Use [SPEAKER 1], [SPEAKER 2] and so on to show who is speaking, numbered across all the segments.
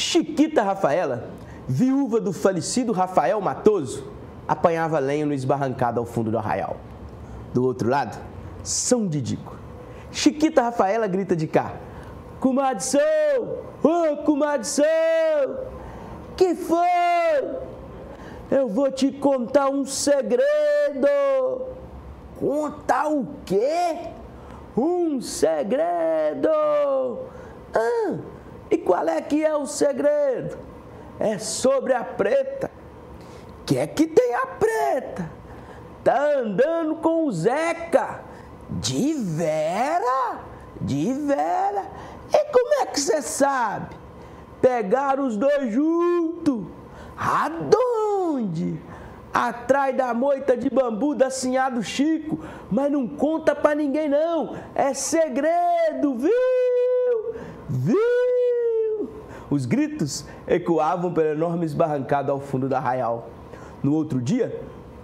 [SPEAKER 1] Chiquita Rafaela, viúva do falecido Rafael Matoso, apanhava lenha no esbarrancado ao fundo do arraial. Do outro lado, São Didico. Chiquita Rafaela grita de cá: "Comadre São! Ô, comadre São! Que foi? Eu vou te contar um segredo." "Contar o quê?" "Um segredo." "Ah, e qual é que é o segredo?" "É sobre a preta." "Que é que tem a preta?" "Tá andando com o Zeca." "De vera? De vera? E como é que você sabe?" "Pegaram os dois juntos." "Aonde?" "Atrás da moita de bambu da sinhá do Chico. Mas não conta pra ninguém não. É segredo, viu? Viu?" Os gritos ecoavam pelo enorme esbarrancado ao fundo do arraial. No outro dia,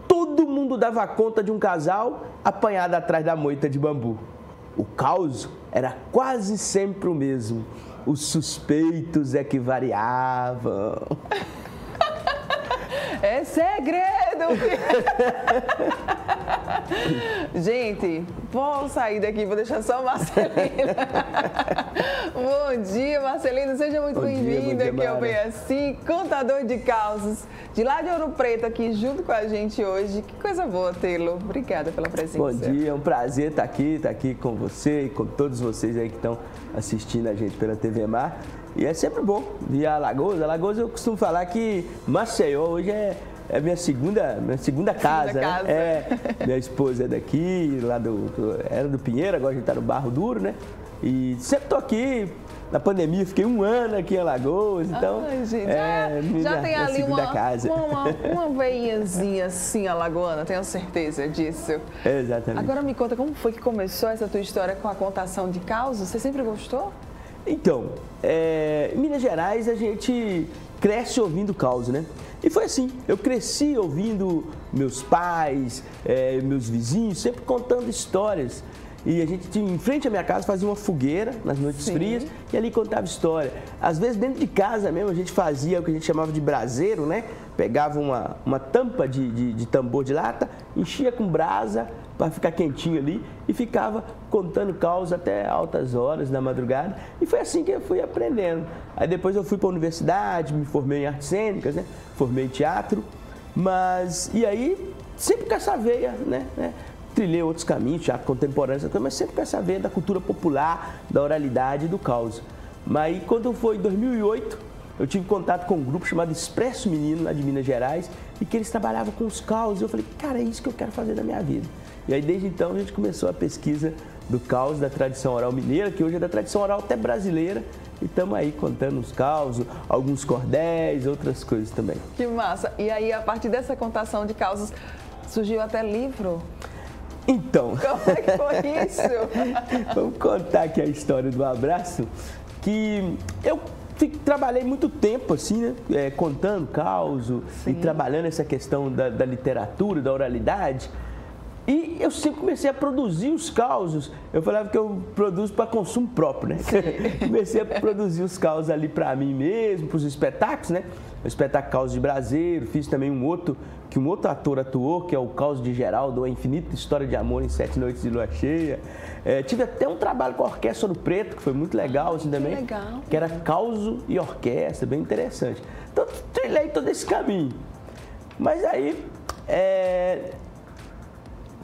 [SPEAKER 1] todo mundo dava conta de um casal apanhado atrás da moita de bambu. O caos era quase sempre o mesmo. Os suspeitos é que variavam.
[SPEAKER 2] É segredo! Gente, vou sair daqui, vou deixar só a Marcelina. Bom dia, Marcelina, seja muito bem-vinda aqui ao Bem Assim, contador de causos, de lá de Ouro Preto, aqui junto com a gente hoje. Que coisa boa tê-lo. Obrigada pela presença.
[SPEAKER 1] Bom dia, é um prazer estar aqui com você e com todos vocês aí que estão assistindo a gente pela TV Mar. E é sempre bom vir a Alagoas. Alagoas, eu costumo falar que Maceió hoje é minha segunda casa. Né? Minha esposa é daqui, era do Pinheiro, agora a gente está no Barro Duro, né? E sempre estou aqui. Na pandemia, fiquei 1 ano aqui em Alagoas, então...
[SPEAKER 2] Ai, gente, já tem ali uma veiazinha assim, alagoana, tenho certeza disso.
[SPEAKER 1] Exatamente.
[SPEAKER 2] Agora me conta, como foi que começou essa tua história com a contação de causos? Você sempre gostou?
[SPEAKER 1] Então, em Minas Gerais a gente cresce ouvindo causos, né? E foi assim, eu cresci ouvindo meus pais, meus vizinhos, sempre contando histórias. E a gente tinha, em frente à minha casa, fazia uma fogueira nas noites frias e ali contava história. Às vezes dentro de casa mesmo a gente fazia o que a gente chamava de braseiro, né? Pegava uma tampa de tambor de lata, enchia com brasa para ficar quentinho ali e ficava contando causos até altas horas da madrugada. E foi assim que eu fui aprendendo. Aí depois eu fui para a universidade, me formei em artes cênicas, né? Formei em teatro, e aí sempre com essa veia, né? Trilhei outros caminhos, teatro contemporâneo, mas sempre com essa veia da cultura popular, da oralidade e do caos. Mas quando foi em 2008, eu tive contato com um grupo chamado Expresso Menino, lá de Minas Gerais, e que eles trabalhavam com os caos. Eu falei, cara, é isso que eu quero fazer na minha vida. E aí, desde então, a gente começou a pesquisa do caos da tradição oral mineira, que hoje é da tradição oral até brasileira, e estamos aí contando os causos, alguns cordéis, outras coisas também.
[SPEAKER 2] Que massa! E aí, a partir dessa contação de causos, surgiu até livro?
[SPEAKER 1] Então...
[SPEAKER 2] Como é que foi isso?
[SPEAKER 1] Vamos contar aqui a história do abraço, que eu trabalhei muito tempo assim, né, contando causos e trabalhando essa questão da literatura, da oralidade. E eu sempre comecei a produzir os causos. Eu falava que eu produzo para consumo próprio, né? Comecei a produzir os causos ali para mim mesmo, para os espetáculos, né? O espetáculo Caos de Braseiro, fiz também um outro ator atuou, que é o Caos de Geraldo, A Infinita História de Amor em 7 Noites de Lua Cheia. Tive até um trabalho com a Orquestra Ouro Preto, que foi muito legal assim também.
[SPEAKER 2] Legal.
[SPEAKER 1] Que era causo e orquestra, bem interessante. Então, trilhei todo esse caminho. Mas aí,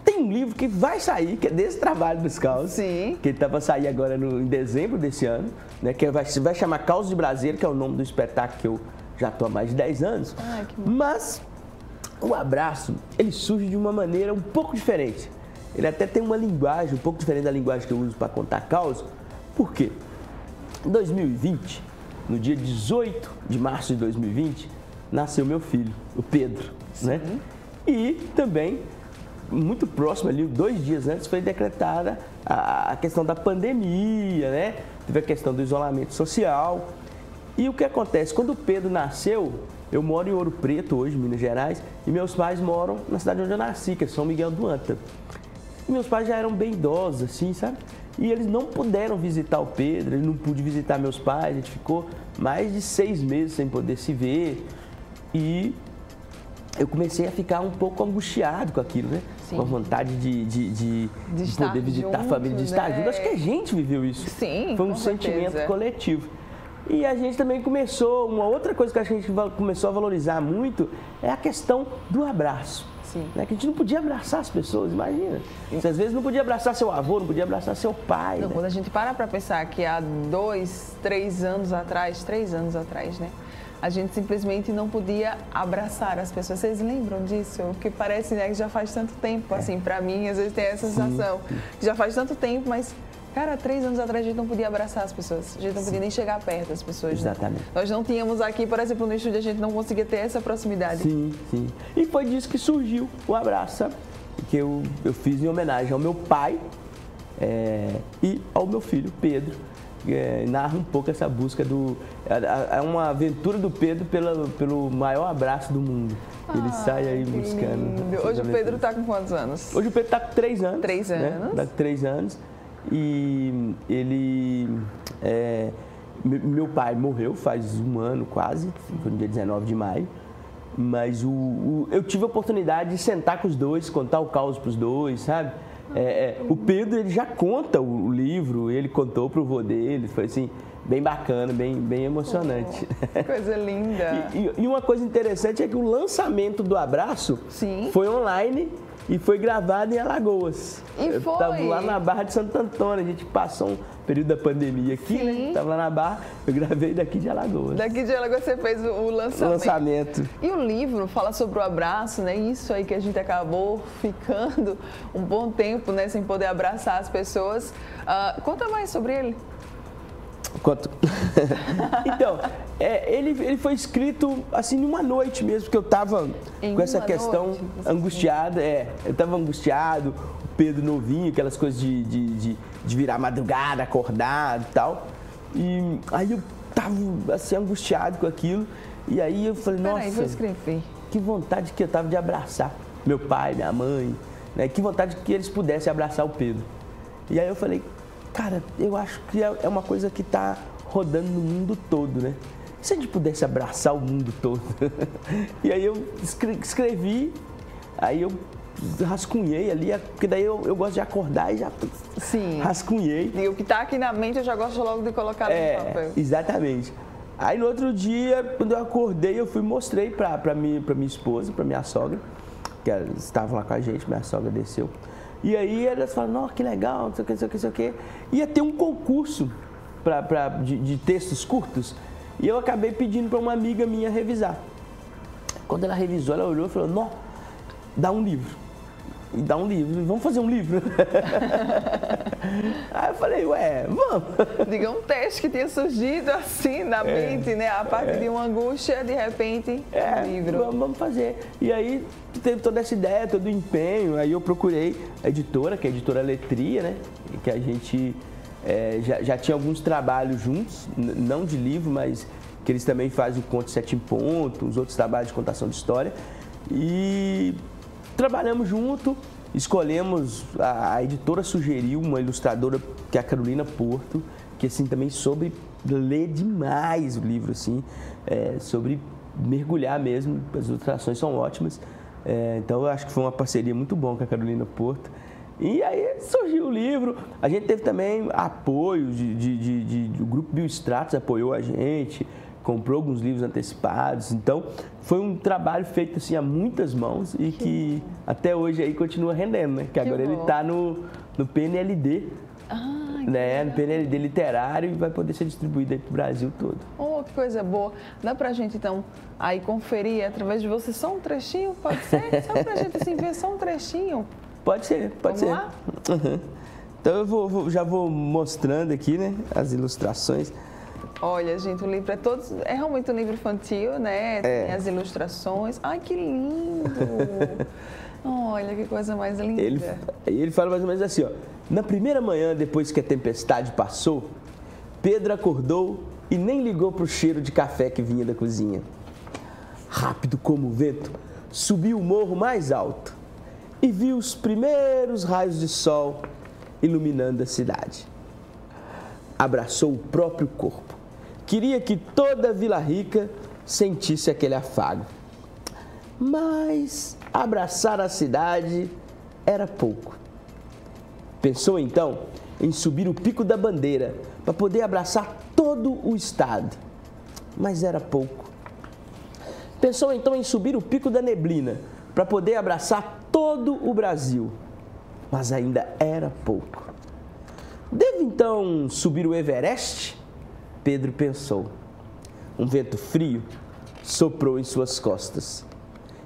[SPEAKER 1] tem um livro que vai sair, que é desse trabalho dos causos.
[SPEAKER 2] Sim.
[SPEAKER 1] Que ele está para sair agora em dezembro desse ano, né? Que vai chamar Caos de Braseiro, que é o nome do espetáculo que eu já estou há mais de 10 anos.
[SPEAKER 2] Ai, que bom.
[SPEAKER 1] Mas o abraço, ele surge de uma maneira um pouco diferente. Ele até tem uma linguagem um pouco diferente da linguagem que eu uso para contar causa. Por quê? Em 2020, no dia 18 de março de 2020, nasceu meu filho, o Pedro, né? E também, muito próximo ali, 2 dias antes, foi decretada a questão da pandemia, né? Teve a questão do isolamento social. E o que acontece? Quando o Pedro nasceu, eu moro em Ouro Preto hoje, Minas Gerais, e meus pais moram na cidade onde eu nasci, que é São Miguel do Anta. E meus pais já eram bem idosos, assim, sabe? E eles não puderam visitar o Pedro, ele não pôde visitar meus pais, a gente ficou mais de 6 meses sem poder se ver. E eu comecei a ficar um pouco angustiado com aquilo, né?
[SPEAKER 2] Sim.
[SPEAKER 1] Com a vontade de poder visitar a família, de estar junto. Acho que a gente viveu isso.
[SPEAKER 2] Sim,
[SPEAKER 1] foi um sentimento coletivo. E a gente também começou, uma outra coisa que a gente começou a valorizar muito é a questão do abraço.
[SPEAKER 2] Sim.
[SPEAKER 1] Né? Que a gente não podia abraçar as pessoas, imagina. Você às vezes não podia abraçar seu avô, não podia abraçar seu pai.
[SPEAKER 2] Não,
[SPEAKER 1] né?
[SPEAKER 2] Quando a gente para pensar que há 2, 3 anos atrás, né? A gente simplesmente não podia abraçar as pessoas. Vocês lembram disso? O que parece, né, que já faz tanto tempo, assim, pra mim, às vezes tem essa sensação. Que já faz tanto tempo, mas, cara, 3 anos atrás a gente não podia abraçar as pessoas. A gente não podia nem chegar perto das pessoas.
[SPEAKER 1] Exatamente.
[SPEAKER 2] Né? Nós não tínhamos aqui, por exemplo, no estúdio, a gente não conseguia ter essa proximidade.
[SPEAKER 1] Sim, sim. E foi disso que surgiu o abraço, sabe? Que eu fiz em homenagem ao meu pai e ao meu filho, Pedro. Narra um pouco essa busca é uma aventura do Pedro pelo maior abraço do mundo. Ele sai aí buscando.
[SPEAKER 2] Hoje o Pedro está com quantos anos?
[SPEAKER 1] Hoje o Pedro está com 3 anos.
[SPEAKER 2] 3 anos.
[SPEAKER 1] Né? Está com 3 anos. E ele... meu pai morreu faz 1 ano quase, foi no dia 19 de maio. Mas eu tive a oportunidade de sentar com os dois, contar o caos para os dois, sabe? O Pedro, ele já conta o livro, ele contou para o vô dele, foi assim, bem bacana, bem emocionante.
[SPEAKER 2] Coisa linda.
[SPEAKER 1] E uma coisa interessante é que o lançamento do Abraço foi online e foi gravado em Alagoas.
[SPEAKER 2] Eu
[SPEAKER 1] estava lá na Barra de Santo Antônio, a gente passou um período da pandemia aqui, né? Estava lá na Barra, eu gravei daqui de Alagoas.
[SPEAKER 2] Daqui de Alagoas você fez o lançamento. E o livro fala sobre o abraço, né? Isso aí que a gente acabou ficando um bom tempo, né? Sem poder abraçar as pessoas. Conta mais sobre ele.
[SPEAKER 1] Quanto? Então, ele foi escrito assim numa noite mesmo, que eu estava com essa questão angustiada. Eu estava angustiado, o Pedro novinho, aquelas coisas de virar madrugada, acordado e tal. E aí eu estava assim, angustiado com aquilo. E aí eu falei, nossa,
[SPEAKER 2] vou escrever.
[SPEAKER 1] Que vontade que eu estava de abraçar meu pai, minha mãe, né? Que vontade que eles pudessem abraçar o Pedro. E aí eu falei, cara, eu acho que é uma coisa que está rodando no mundo todo, né? Se a gente pudesse abraçar o mundo todo. E aí eu escrevi, aí eu rascunhei ali, porque daí eu gosto de acordar e já rascunhei.
[SPEAKER 2] E o que está aqui na mente eu já gosto logo de colocar no papel.
[SPEAKER 1] Exatamente. Aí no outro dia, quando eu acordei, eu mostrei para minha esposa, para minha sogra, que elas estavam lá com a gente, minha sogra desceu. E aí elas falaram, nossa, que legal, não sei o que, não sei o que, não sei o que. Ia ter um concurso de textos curtos e eu acabei pedindo para uma amiga minha revisar. Quando ela revisou, ela olhou e falou, não, dá um livro. E dá um livro, vamos fazer um livro. Aí eu falei, vamos.
[SPEAKER 2] Diga, um texto que tinha surgido assim na mente, né? A partir de uma angústia, de repente, um livro.
[SPEAKER 1] Vamos fazer. E aí teve toda essa ideia, todo o empenho. Aí eu procurei a editora, que é a editora Letria, né? Que a gente já tinha alguns trabalhos juntos, não de livro, mas que eles também fazem o Conto 7 em Ponto, os outros trabalhos de contação de história. E trabalhamos junto, escolhemos, a editora sugeriu uma ilustradora, que é a Carolina Porto, que assim também soube ler demais o livro, assim, sobre mergulhar mesmo, as ilustrações são ótimas. Então eu acho que foi uma parceria muito boa com a Carolina Porto. E aí surgiu o livro, a gente teve também apoio do grupo Biostratos, apoiou a gente, comprou alguns livros antecipados, então foi um trabalho feito assim a muitas mãos e que até hoje aí continua rendendo, né? Que agora ele está no PNLD, né? No PNLD literário e vai poder ser distribuído aí para o Brasil todo.
[SPEAKER 2] Oh, que coisa boa! Dá pra gente então aí conferir através de você só um trechinho, pode ser? Só pra gente assim ver só um trechinho?
[SPEAKER 1] Pode ser, pode ser.
[SPEAKER 2] Vamos lá?
[SPEAKER 1] Uhum. Então eu já vou mostrando aqui, né, as ilustrações.
[SPEAKER 2] Olha, gente, o livro é realmente um livro infantil, né? Tem as ilustrações. Ai, que lindo! Olha, que coisa mais linda.
[SPEAKER 1] Ele fala mais ou menos assim, ó. Na primeira manhã, depois que a tempestade passou, Pedro acordou e nem ligou para o cheiro de café que vinha da cozinha. Rápido como o vento, subiu o morro mais alto e viu os primeiros raios de sol iluminando a cidade. Abraçou o próprio corpo. Queria que toda a Vila Rica sentisse aquele afago. Mas abraçar a cidade era pouco. Pensou então em subir o Pico da Bandeira para poder abraçar todo o estado. Mas era pouco. Pensou então em subir o Pico da Neblina para poder abraçar todo o Brasil. Mas ainda era pouco. Devo então subir o Everest? Pedro pensou. Um vento frio soprou em suas costas.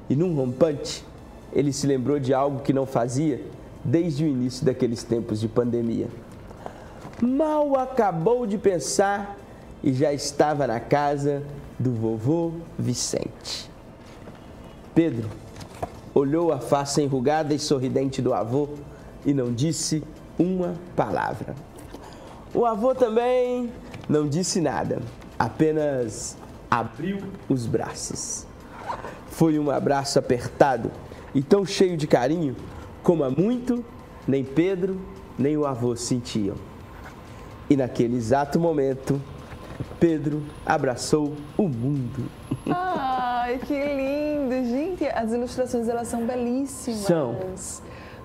[SPEAKER 1] E num rompante, ele se lembrou de algo que não fazia desde o início daqueles tempos de pandemia. Mal acabou de pensar e já estava na casa do vovô Vicente. Pedro olhou a face enrugada e sorridente do avô e não disse uma palavra. O avô também não disse nada, apenas abriu os braços. Foi um abraço apertado e tão cheio de carinho como há muito nem Pedro nem o avô sentiam. E naquele exato momento, Pedro abraçou o mundo.
[SPEAKER 2] Ai, que lindo! Gente, as ilustrações, elas são belíssimas.
[SPEAKER 1] São.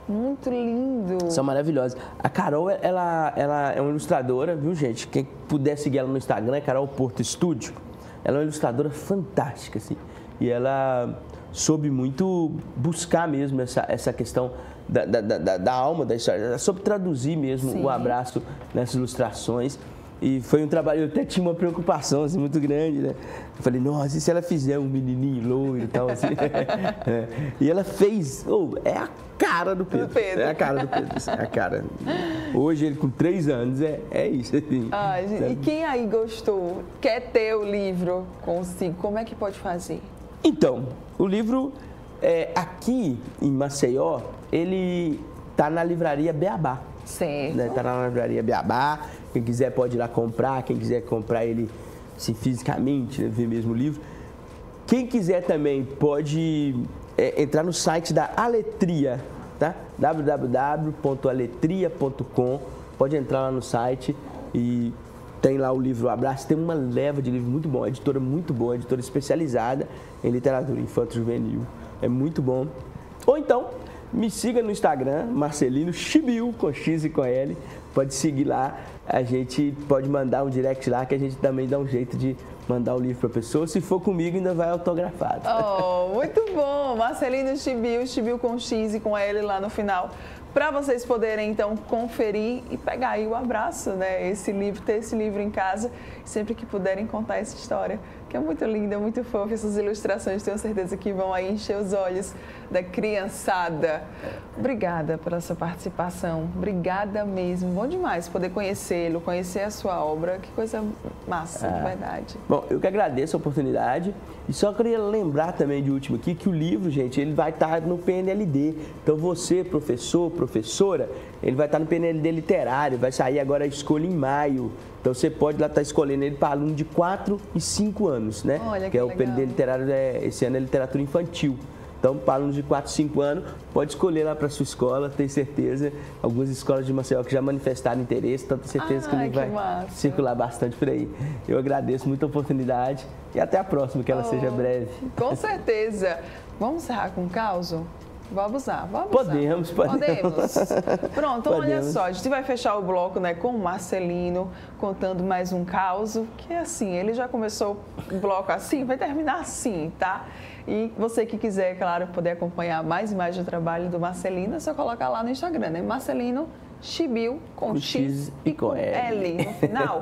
[SPEAKER 2] Muito lindo.
[SPEAKER 1] São maravilhosas. A Carol, ela é uma ilustradora, viu, gente? Quem puder seguir ela no Instagram é Carol Porto Studio. Ela é uma ilustradora fantástica, assim. E ela soube muito buscar mesmo essa questão da alma da história. Ela soube traduzir mesmo Sim. o abraço nessas ilustrações. E foi um trabalho, eu até tinha uma preocupação assim, muito grande, né? Eu falei, nossa, e se ela fizer um menininho loiro e tal, assim? E ela fez, é a cara do Pedro. É a cara do Pedro, é a cara. Hoje, ele com 3 anos, é isso. Assim,
[SPEAKER 2] ai, gente, e quem aí gostou, quer ter o livro consigo, como é que pode fazer?
[SPEAKER 1] Então, o livro, aqui em Maceió, ele está na livraria Beabá.
[SPEAKER 2] Certo.
[SPEAKER 1] Está na livraria Beabá. Quem quiser pode ir lá comprar, quem quiser comprar ele assim, fisicamente, né, ver mesmo o livro. Quem quiser também pode entrar no site da Aletria, tá? www.aletria.com. Pode entrar lá no site e tem lá o livro O Abraço. Tem uma leva de livro muito bom, editora muito boa, editora especializada em literatura infanto-juvenil. É muito bom. Ou então, me siga no Instagram, Marcelino Chibiu, com X e com L. Pode seguir lá, a gente pode mandar um direct lá que a gente também dá um jeito de mandar o livro para a pessoa. Se for comigo, ainda vai autografado.
[SPEAKER 2] Oh, muito bom! Marcelino Chibiu, Chibiu com X e com L lá no final. Para vocês poderem, então, conferir e pegar aí o abraço, né? Esse livro, ter esse livro em casa, sempre que puderem contar essa história, que é muito linda, muito fofa. Essas ilustrações, tenho certeza que vão aí encher os olhos da criançada. Obrigada pela sua participação, obrigada mesmo. Bom demais poder conhecê-lo, conhecer a sua obra, que coisa massa, de verdade.
[SPEAKER 1] Bom, eu que agradeço a oportunidade e só queria lembrar também de último aqui que o livro, gente, ele vai estar no PNLD. Então você, professor, professora, ele vai estar no PNLD literário, vai sair agora a escolha em maio. Então você pode lá estar escolhendo ele para aluno de 4 e 5 anos, né?
[SPEAKER 2] Olha,
[SPEAKER 1] que é o
[SPEAKER 2] legal.
[SPEAKER 1] PNLD literário, esse ano é literatura infantil. Então, para alunos de 4, 5 anos, pode escolher lá para a sua escola, tenho certeza. Algumas escolas de Maceió que já manifestaram interesse, então tenho certeza que ele vai circular bastante por aí. Eu agradeço muito a oportunidade e até a próxima, que ela seja breve.
[SPEAKER 2] Com certeza. Vamos encerrar com o caos? Vamos lá, vamos lá.
[SPEAKER 1] Podemos.
[SPEAKER 2] Pronto, então olha só, a gente vai fechar o bloco, né, com o Marcelino contando mais um caos, que é assim, ele já começou o bloco assim, vai terminar assim, tá? E você que quiser, claro, poder acompanhar mais imagens do trabalho do Marcelino, é só colocar lá no Instagram, né? Marcelino Chibiu com X e com L no final.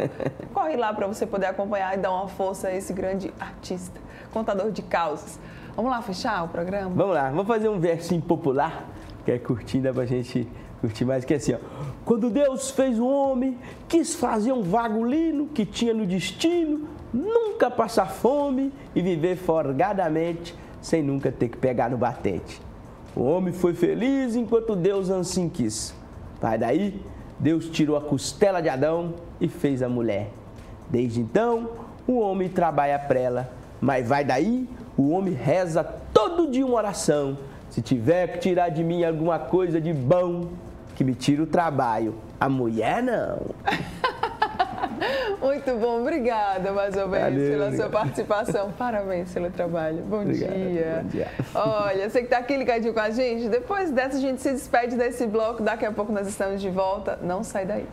[SPEAKER 2] Corre lá para você poder acompanhar e dar uma força a esse grande artista, contador de causas. Vamos lá fechar o programa?
[SPEAKER 1] Vamos lá, vamos fazer um versinho popular, que é curtinho, dá pra gente curtir mais, que é assim, ó. Quando Deus fez o homem, quis fazer um vagulino que tinha no destino nunca passar fome e viver folgadamente, sem nunca ter que pegar no batente. O homem foi feliz enquanto Deus assim quis. Vai daí, Deus tirou a costela de Adão e fez a mulher. Desde então, o homem trabalha prela, mas vai daí, o homem reza todo dia uma oração. Se tiver que tirar de mim alguma coisa de bom, que me tira o trabalho. A mulher não.
[SPEAKER 2] Muito bom, obrigada mais uma vez pela sua participação. Parabéns pelo trabalho. Bom dia.
[SPEAKER 1] Bom dia.
[SPEAKER 2] Olha, você que está aqui ligadinho com a gente, depois dessa a gente se despede desse bloco. Daqui a pouco nós estamos de volta. Não sai daí.